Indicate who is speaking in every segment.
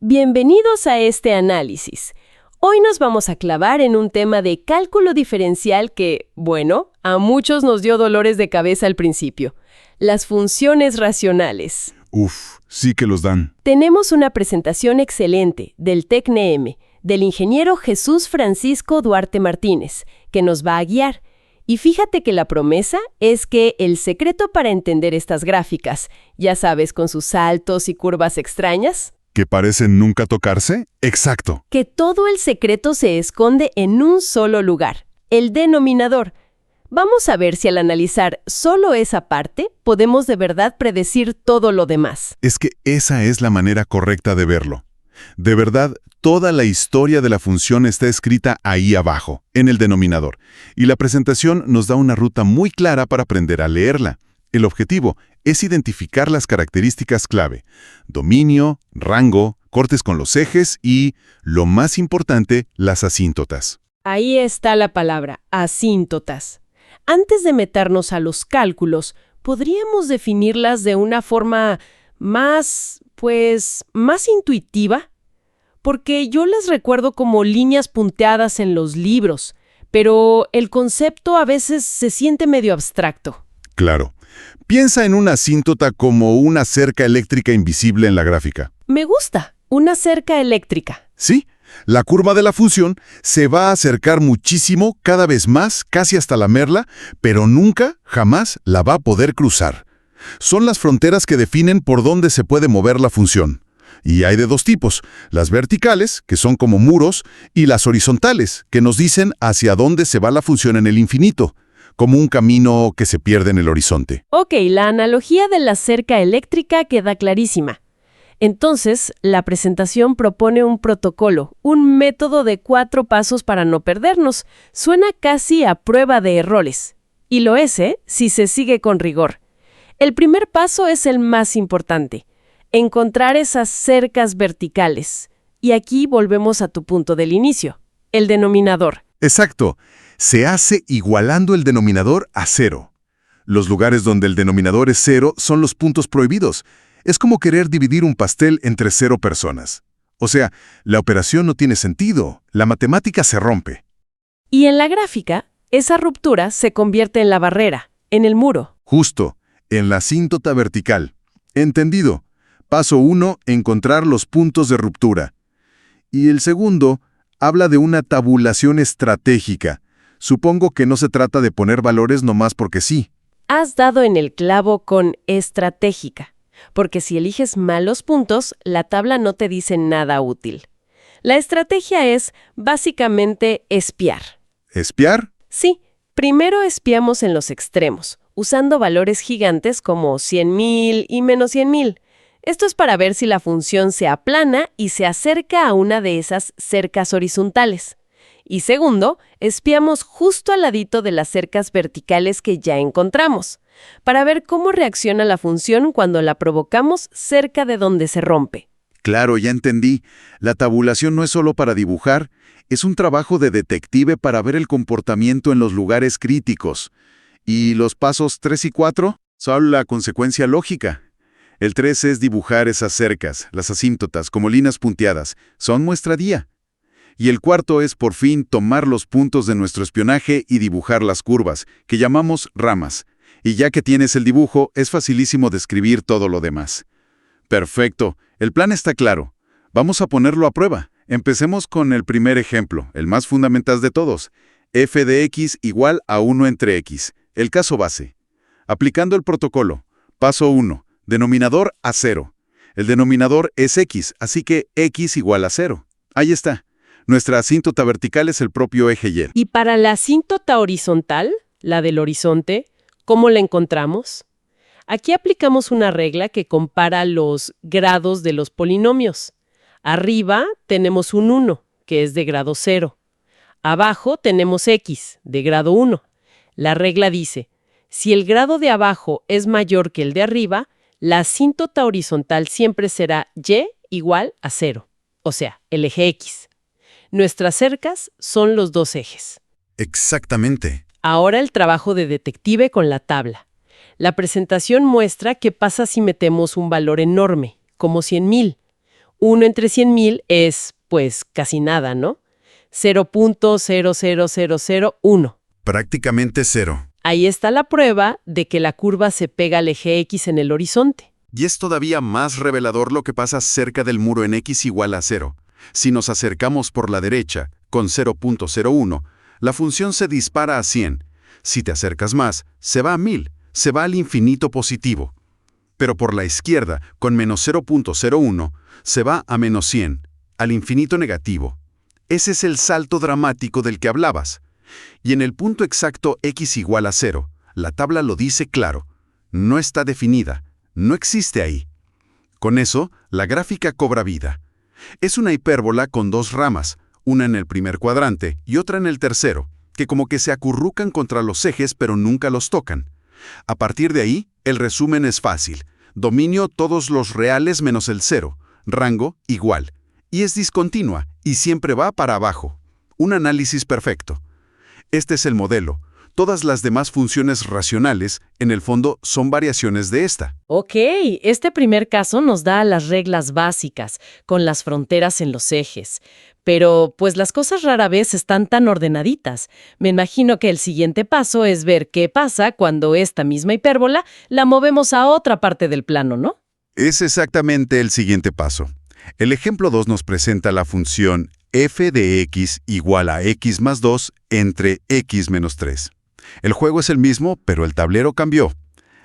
Speaker 1: Bienvenidos a este análisis. Hoy nos vamos a clavar en un tema de cálculo diferencial que, bueno, a muchos nos dio dolores de cabeza al principio. Las funciones racionales.
Speaker 2: Uf, sí que los dan.
Speaker 1: Tenemos una presentación excelente del TECNEM, del ingeniero Jesús Francisco Duarte Martínez, que nos va a guiar. Y fíjate que la promesa es que el secreto para entender estas gráficas, ya sabes, con sus saltos y curvas extrañas,
Speaker 2: ¿Que parecen nunca tocarse? Exacto.
Speaker 1: que todo el secreto se esconde en un solo lugar, el denominador. Vamos a ver si al analizar solo esa parte podemos de verdad predecir todo lo demás.
Speaker 2: Es que esa es la manera correcta de verlo. De verdad, toda la historia de la función está escrita ahí abajo, en el denominador, y la presentación nos da una ruta muy clara para aprender a leerla. El objetivo es identificar las características clave: dominio, rango, cortes con los ejes y, lo más importante, las asíntotas.
Speaker 1: Ahí está la palabra, asíntotas. Antes de meternos a los cálculos, podríamos definirlas de una forma más intuitiva, porque yo las recuerdo como líneas punteadas en los libros, pero el concepto a veces se siente medio abstracto.
Speaker 2: Claro. Piensa en una asíntota como una cerca eléctrica invisible en la gráfica.
Speaker 1: Me gusta, una cerca eléctrica.
Speaker 2: ¿Sí? La curva de la función se va a acercar muchísimo, cada vez más, casi hasta lamerla, pero nunca, jamás, la va a poder cruzar. Son las fronteras que definen por dónde se puede mover la función. Y hay de dos tipos: las verticales, que son como muros, y las horizontales, que nos dicen hacia dónde se va la función en el infinito, como un camino que se pierde en el horizonte.
Speaker 1: Ok, la analogía de la cerca eléctrica queda clarísima. Entonces, la presentación propone un protocolo, un método de 4 pasos para no perdernos. Suena casi a prueba de errores. Y lo es, si se sigue con rigor. El primer paso es el más importante: encontrar esas cercas verticales. Y aquí volvemos a tu punto del inicio, el denominador.
Speaker 2: Exacto. Se hace igualando el denominador a 0. Los lugares donde el denominador es 0 son los puntos prohibidos. Es como querer dividir un pastel entre 0 personas. O sea, la operación no tiene sentido. La matemática se rompe.
Speaker 1: Y en la gráfica, esa ruptura se convierte en la barrera, en el muro.
Speaker 2: Justo, en la asíntota vertical. Entendido. Paso 1, encontrar los puntos de ruptura. Y el segundo habla de una tabulación estratégica. Supongo que no se trata de poner valores nomás porque sí.
Speaker 1: Has dado en el clavo con estratégica, porque si eliges malos puntos, la tabla no te dice nada útil. La estrategia es, básicamente, espiar.
Speaker 2: ¿Espiar?
Speaker 1: Sí, primero espiamos en los extremos, usando valores gigantes como 100.000 y menos 100.000. Esto es para ver si la función se aplana y se acerca a una de esas cercas horizontales. Y segundo, espiamos justo al ladito de las cercas verticales que ya encontramos, para ver cómo reacciona la función cuando la provocamos cerca de donde se rompe.
Speaker 2: Claro, ya entendí. La tabulación no es solo para dibujar, es un trabajo de detective para ver el comportamiento en los lugares críticos. ¿Y los pasos 3 y 4? Son la consecuencia lógica. El 3 es dibujar esas cercas, las asíntotas, como líneas punteadas. Son muestradía. Y el cuarto es, por fin, tomar los puntos de nuestro espionaje y dibujar las curvas, que llamamos ramas. Y ya que tienes el dibujo, es facilísimo describir todo lo demás. Perfecto, el plan está claro. Vamos a ponerlo a prueba. Empecemos con el primer ejemplo, el más fundamental de todos. F de x igual a 1 entre x, el caso base. Aplicando el protocolo. Paso 1, denominador a 0. El denominador es x, así que x igual a 0. Ahí está. Nuestra asíntota vertical es el propio eje Y.
Speaker 1: Y para la asíntota horizontal, la del horizonte, ¿cómo la encontramos? Aquí aplicamos una regla que compara los grados de los polinomios. Arriba tenemos un 1, que es de grado 0. Abajo tenemos x, de grado 1. La regla dice, si el grado de abajo es mayor que el de arriba, la asíntota horizontal siempre será y igual a 0, o sea, el eje x. Nuestras cercas son los dos ejes.
Speaker 2: Exactamente.
Speaker 1: Ahora el trabajo de detective con la tabla. La presentación muestra qué pasa si metemos un valor enorme, como 100.000. 1 entre 100.000 es, pues, casi nada, ¿no? 0.00001.
Speaker 2: Prácticamente cero.
Speaker 1: Ahí está la prueba de que la curva se pega al eje X en el horizonte.
Speaker 2: Y es todavía más revelador lo que pasa cerca del muro en X igual a 0. Si nos acercamos por la derecha, con 0.01, la función se dispara a 100. Si te acercas más, se va a 1000, se va al infinito positivo. Pero por la izquierda, con menos 0.01, se va a menos 100, al infinito negativo. Ese es el salto dramático del que hablabas. Y en el punto exacto X igual a 0, la tabla lo dice claro. No está definida, no existe ahí. Con eso, la gráfica cobra vida. Es una hipérbola con dos ramas, una en el primer cuadrante y otra en el tercero, que como que se acurrucan contra los ejes pero nunca los tocan. A partir de ahí, el resumen es fácil. Dominio todos los reales menos el 0, rango igual. Y es discontinua y siempre va para abajo. Un análisis perfecto. Este es el modelo. Todas las demás funciones racionales, en el fondo, son variaciones de esta.
Speaker 1: Ok, este primer caso nos da las reglas básicas, con las fronteras en los ejes. Pero, pues las cosas rara vez están tan ordenaditas. Me imagino que el siguiente paso es ver qué pasa cuando esta misma hipérbola la movemos a otra parte del plano, ¿no?
Speaker 2: Es exactamente el siguiente paso. El ejemplo 2 nos presenta la función f de x igual a x más 2 entre x menos 3. El juego es el mismo, pero el tablero cambió.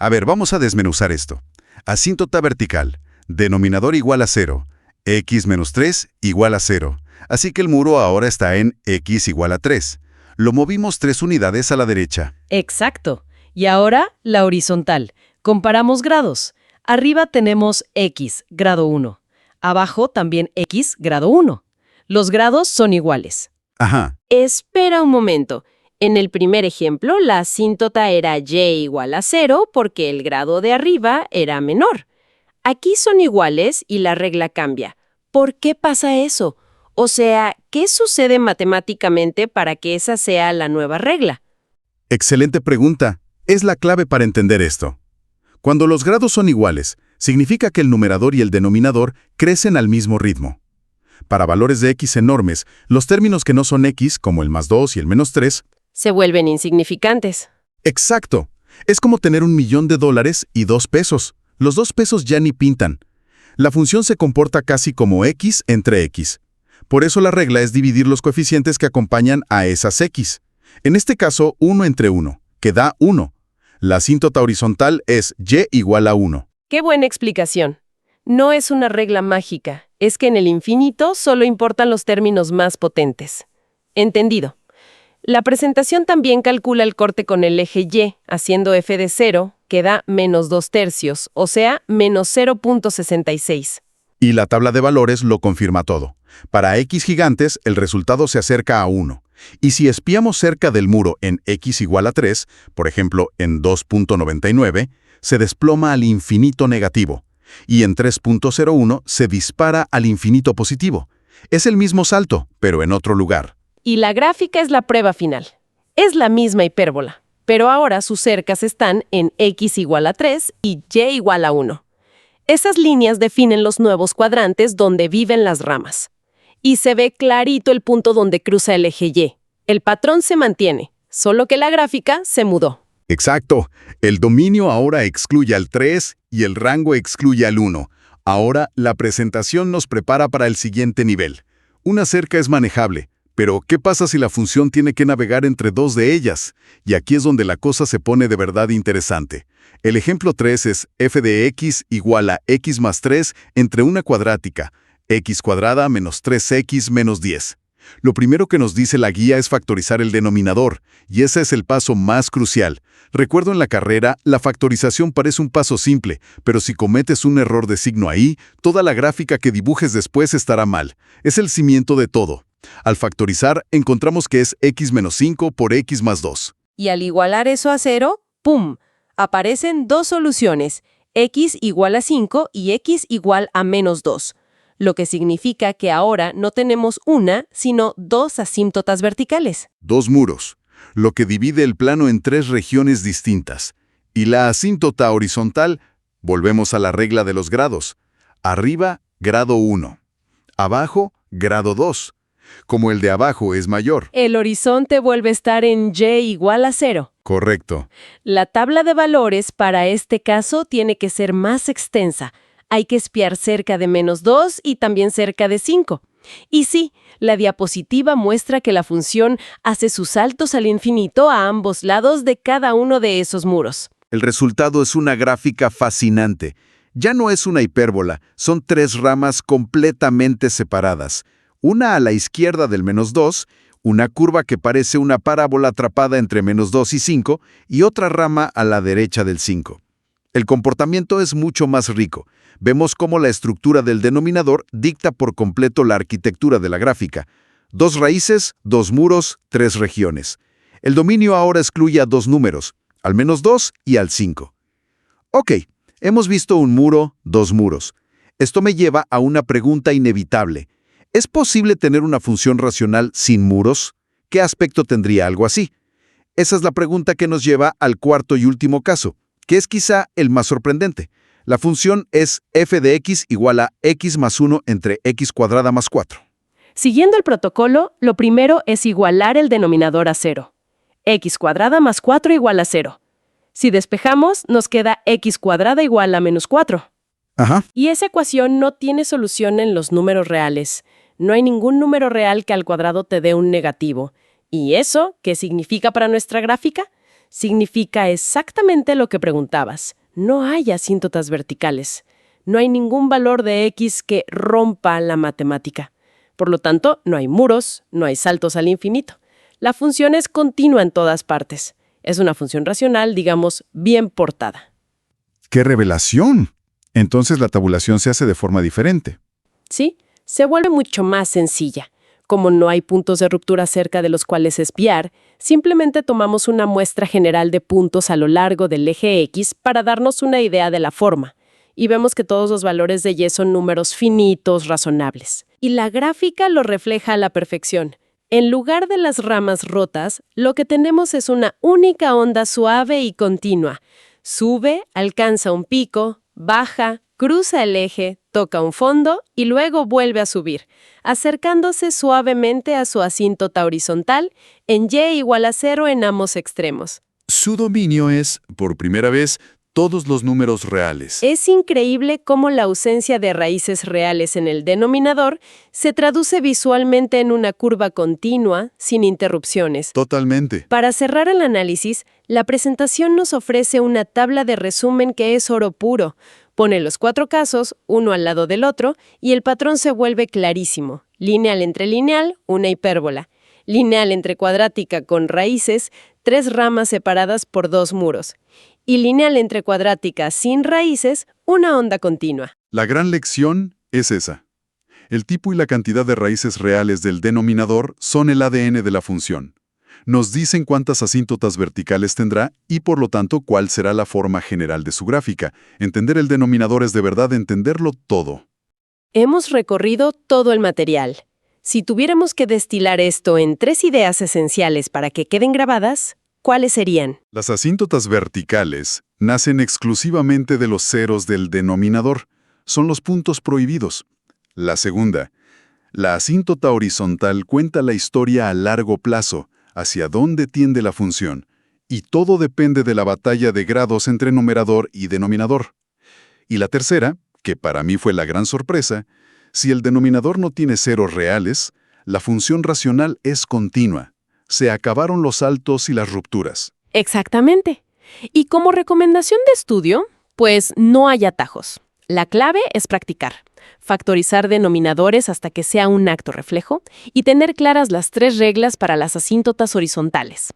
Speaker 2: A ver, vamos a desmenuzar esto. Asíntota vertical, denominador igual a 0, x menos 3 igual a 0. Así que el muro ahora está en x igual a 3. Lo movimos 3 unidades a la derecha.
Speaker 1: Exacto. Y ahora la horizontal. Comparamos grados. Arriba tenemos x, grado 1. Abajo también x, grado 1. Los grados son iguales.
Speaker 2: Ajá.
Speaker 1: Espera un momento. En el primer ejemplo, la asíntota era y igual a 0 porque el grado de arriba era menor. Aquí son iguales y la regla cambia. ¿Por qué pasa eso? O sea, ¿qué sucede matemáticamente para que esa sea la nueva regla?
Speaker 2: Excelente pregunta. Es la clave para entender esto. Cuando los grados son iguales, significa que el numerador y el denominador crecen al mismo ritmo. Para valores de x enormes, los términos que no son x, como el más 2 y el menos 3,
Speaker 1: Se vuelven insignificantes.
Speaker 2: exacto. Es como tener $1.000.000 y 2 pesos. Los 2 pesos ya ni pintan. La función se comporta casi como x entre x. Por eso la regla es dividir los coeficientes que acompañan a esas x. En este caso, 1 entre 1, que da 1. La asíntota horizontal es y igual a 1.
Speaker 1: ¡Qué buena explicación! No es una regla mágica, es que en el infinito solo importan los términos más potentes. Entendido. La presentación también calcula el corte con el eje y, haciendo f de 0, que da menos 2/3, o sea, menos 0.66.
Speaker 2: Y la tabla de valores lo confirma todo. Para x gigantes, el resultado se acerca a 1. Y si espiamos cerca del muro en x igual a 3, por ejemplo, en 2.99, se desploma al infinito negativo. Y en 3.01 se dispara al infinito positivo. Es el mismo salto, pero en otro lugar.
Speaker 1: Y la gráfica es la prueba final. Es la misma hipérbola, pero ahora sus cercas están en x igual a 3 y y igual a 1. Esas líneas definen los nuevos cuadrantes donde viven las ramas. Y se ve clarito el punto donde cruza el eje y. El patrón se mantiene, solo que la gráfica se mudó.
Speaker 2: Exacto. El dominio ahora excluye al 3 y el rango excluye al 1. Ahora la presentación nos prepara para el siguiente nivel. Una cerca es manejable, pero ¿qué pasa si la función tiene que navegar entre dos de ellas? Y aquí es donde la cosa se pone de verdad interesante. El ejemplo 3 es f de x igual a x más 3 entre una cuadrática, x cuadrada menos 3x menos 10. Lo primero que nos dice la guía es factorizar el denominador, y ese es el paso más crucial. Recuerdo en la carrera, la factorización parece un paso simple, pero si cometes un error de signo ahí, toda la gráfica que dibujes después estará mal. Es el cimiento de todo. Al factorizar, encontramos que es x menos 5 por x más 2.
Speaker 1: Y al igualar eso a 0, ¡pum!, aparecen dos soluciones, x igual a 5 y x igual a menos 2. Lo que significa que ahora no tenemos una, sino dos asíntotas verticales.
Speaker 2: Dos muros, lo que divide el plano en tres regiones distintas. Y la asíntota horizontal, volvemos a la regla de los grados. Arriba, grado 1. Abajo, grado 2. Como el de abajo es mayor.
Speaker 1: El horizonte vuelve a estar en y igual a 0.
Speaker 2: Correcto.
Speaker 1: La tabla de valores para este caso tiene que ser más extensa. Hay que espiar cerca de -2 y también cerca de 5. Y sí, la diapositiva muestra que la función hace sus saltos al infinito a ambos lados de cada uno de esos muros.
Speaker 2: El resultado es una gráfica fascinante. Ya no es una hipérbola, son 3 ramas completamente separadas. Una a la izquierda del -2, una curva que parece una parábola atrapada entre -2 y 5, y otra rama a la derecha del 5. El comportamiento es mucho más rico. Vemos cómo la estructura del denominador dicta por completo la arquitectura de la gráfica. 2 raíces, 2 muros, 3 regiones. El dominio ahora excluye a 2 números, al -2 y al 5. Ok, hemos visto un muro, 2 muros. Esto me lleva a una pregunta inevitable. ¿Es posible tener una función racional sin muros? ¿Qué aspecto tendría algo así? Esa es la pregunta que nos lleva al cuarto y último caso, que es quizá el más sorprendente. La función es f de x igual a x más 1 entre x cuadrada más 4.
Speaker 1: Siguiendo el protocolo, lo primero es igualar el denominador a 0. X cuadrada más 4 igual a 0. Si despejamos, nos queda x cuadrada igual a -4.
Speaker 2: Ajá.
Speaker 1: Y esa ecuación no tiene solución en los números reales. No hay ningún número real que al cuadrado te dé un negativo. ¿Y eso qué significa para nuestra gráfica? Significa exactamente lo que preguntabas. No hay asíntotas verticales. No hay ningún valor de x que rompa la matemática. Por lo tanto, no hay muros, no hay saltos al infinito. La función es continua en todas partes. Es una función racional, digamos, bien portada.
Speaker 2: ¡Qué revelación! Entonces la tabulación se hace de forma diferente.
Speaker 1: ¿Sí? Se vuelve mucho más sencilla. Como no hay puntos de ruptura cerca de los cuales espiar, simplemente tomamos una muestra general de puntos a lo largo del eje X para darnos una idea de la forma. Y vemos que todos los valores de Y son números finitos, razonables. Y la gráfica lo refleja a la perfección. En lugar de las ramas rotas, lo que tenemos es una única onda suave y continua. Sube, alcanza un pico, baja, cruza el eje, toca un fondo y luego vuelve a subir, acercándose suavemente a su asíntota horizontal en y igual a 0 en ambos extremos.
Speaker 2: Su dominio es, por primera vez, todos los números reales.
Speaker 1: Es increíble cómo la ausencia de raíces reales en el denominador se traduce visualmente en una curva continua, sin interrupciones.
Speaker 2: Totalmente.
Speaker 1: Para cerrar el análisis, la presentación nos ofrece una tabla de resumen que es oro puro. Pone los 4 casos, uno al lado del otro, y el patrón se vuelve clarísimo. Lineal entre lineal, una hipérbola. Lineal entre cuadrática con raíces, 3 ramas separadas por 2 muros. Y lineal entre cuadrática sin raíces, una onda continua.
Speaker 3: La gran lección es esa. El tipo y la cantidad de raíces reales del denominador son el ADN de la función. Nos dicen cuántas asíntotas verticales tendrá y, por lo tanto, cuál será la forma general de su gráfica. Entender el denominador es de verdad entenderlo todo.
Speaker 1: Hemos recorrido todo el material. Si tuviéramos que destilar esto en 3 ideas esenciales para que queden grabadas, ¿cuáles serían?
Speaker 3: Las asíntotas verticales nacen exclusivamente de los ceros del denominador. Son los puntos prohibidos. La segunda, la asíntota horizontal cuenta la historia a largo plazo, hacia dónde tiende la función, y todo depende de la batalla de grados entre numerador y denominador. Y la tercera, que para mí fue la gran sorpresa, si el denominador no tiene ceros reales, la función racional es continua. Se acabaron los saltos y las rupturas.
Speaker 1: Exactamente. Y como recomendación de estudio, pues no hay atajos. La clave es practicar, factorizar denominadores hasta que sea un acto reflejo y tener claras las 3 reglas para las asíntotas horizontales.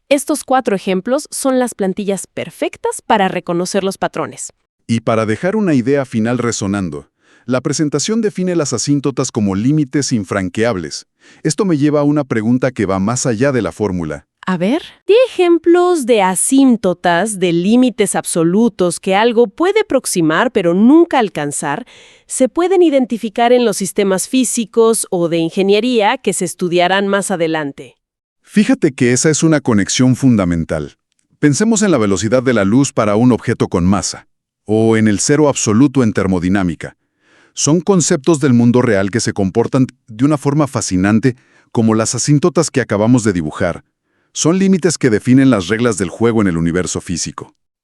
Speaker 1: Estos 4 ejemplos son las plantillas perfectas para reconocer los patrones.
Speaker 3: Y para dejar una idea final resonando, la presentación define las asíntotas como límites infranqueables. Esto me lleva a una pregunta que va más allá de la fórmula.
Speaker 1: A ver, ¿qué ejemplos de asíntotas, de límites absolutos que algo puede aproximar pero nunca alcanzar, se pueden identificar en los sistemas físicos o de ingeniería que se estudiarán más adelante?
Speaker 3: Fíjate que esa es una conexión fundamental. Pensemos en la velocidad de la luz para un objeto con masa, o en el cero absoluto en termodinámica. Son conceptos del mundo real que se comportan de una forma fascinante, como las asíntotas que acabamos de dibujar. Son límites que definen las reglas del juego en el universo físico.